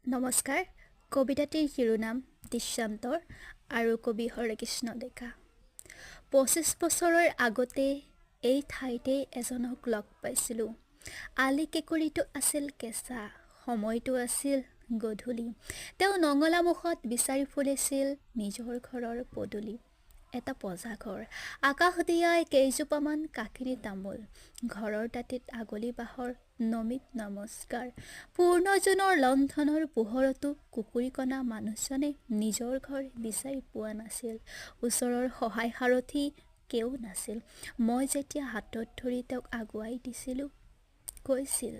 নমস্কাৰ। কবিতাটিৰ শিৰোনাম দৃশ্যান্তৰ আৰু কবি হৰেকৃষ্ণ ডেকা। ২৫ বছৰৰ আগতে এই ঠাইতে এজনক লগ পাইছিলোঁ। আলি কেঁকুৰিটো আছিল কেঁচা, সময়টো আছিল গধূলি। তেওঁ নঙলামুখত বিচাৰি ফুৰিছিল নিজৰ ঘৰৰ পদূলি। এটা পঁজাঘৰ, আকাশ দিয়াই কেইজোপামান কাকিনি তামোল, ঘৰৰ দাঁতিত আগলি বাঁহৰ নমিত নমস্কাৰ। পূৰ্ণ জোনৰ লণ্ঠনৰ পোহৰতো কুকুৰিকণা মানুহজনে নিজৰ ঘৰ বিচাৰি পোৱা নাছিল। ওচৰৰ সহায় সাৰথি কেও নাছিল। মই যেতিয়া হাতত ধৰি তেওঁক আগুৱাই দিছিলোঁ, কৈছিল,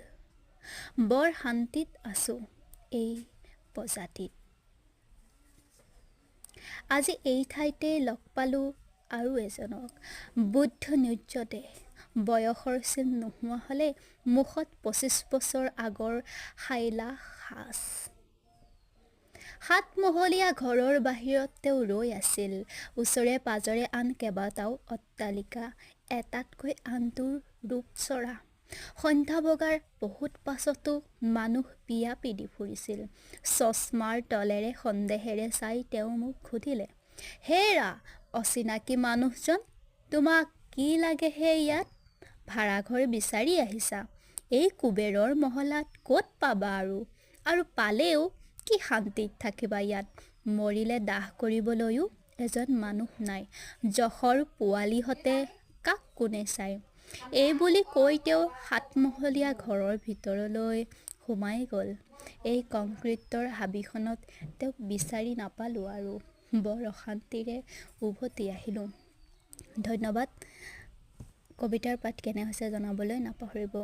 বৰ শান্তিত আছোঁ এই প্ৰজাতিত। আজি এই ঠাইতে লগ পালোঁ আৰু এজনক, বুদ্ধ ন্যূৰ্যতে। বয়সৰ চিন নোহোৱা হ'লে মুখত ২৫ বছৰ আগৰ শাইলা সাজ। ৭ মহলীয়া ঘৰৰ বাহিৰত তেওঁ ৰৈ আছিল। ওচৰে পাজৰে আন কেইবাটাও অট্টালিকা, এটাতকৈ আনটোৰ ৰূপচৰা। সন্ধ্যা বগাৰ বহুত পাছতো মানুহ পিয়া পিদি ফুৰিছিল। চছমাৰ তলেৰে সন্দেহেৰে চাই তেওঁ মোক সুধিলে, হেৰা অচিনাকি মানুহজন, তোমাক কি লাগে হে ইয়াত? ভাড়াঘৰ বিচাৰি আহিছা? এই কুবেৰৰ মহলাত ক'ত পাবা আৰু পালেও কি শান্তিত থাকিবা ইয়াত? মৰিলে দাহ কৰিবলৈও এজন মানুহ নাই। যশৰ পোৱালিহঁতে কাক কোনে চায়? এই বুলি কৈ তেওঁ ৭ মহলীয়া ঘৰৰ ভিতৰলৈ সোমাই গ'ল। এই কংক্ৰিটৰ হাবিখনত তেওঁক বিচাৰি নাপালোঁ আৰু বৰ অশান্তিৰে উভতি আহিলোঁ। ধন্যবাদ। কবিতাৰ পাঠ কেনে হৈছে জনাবলৈ নাপাহৰিব।